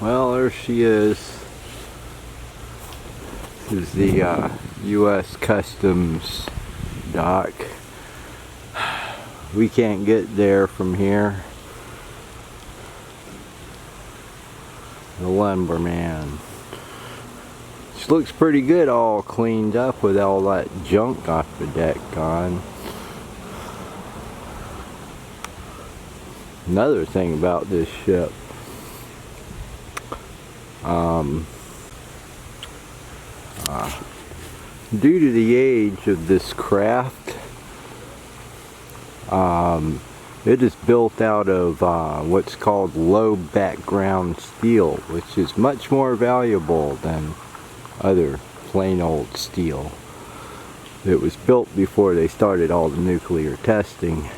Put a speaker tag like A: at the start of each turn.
A: Well, there she is. This is the U.S. Customs dock. We can't get there from here. The Lumberman. This looks pretty good, all cleaned up with all that junk off the deck gone. Another thing about this ship, due to the age of this craft, it is built out of what's called low background steel, which is much more valuable than other plain old steel. It was built before they started all the nuclear testing.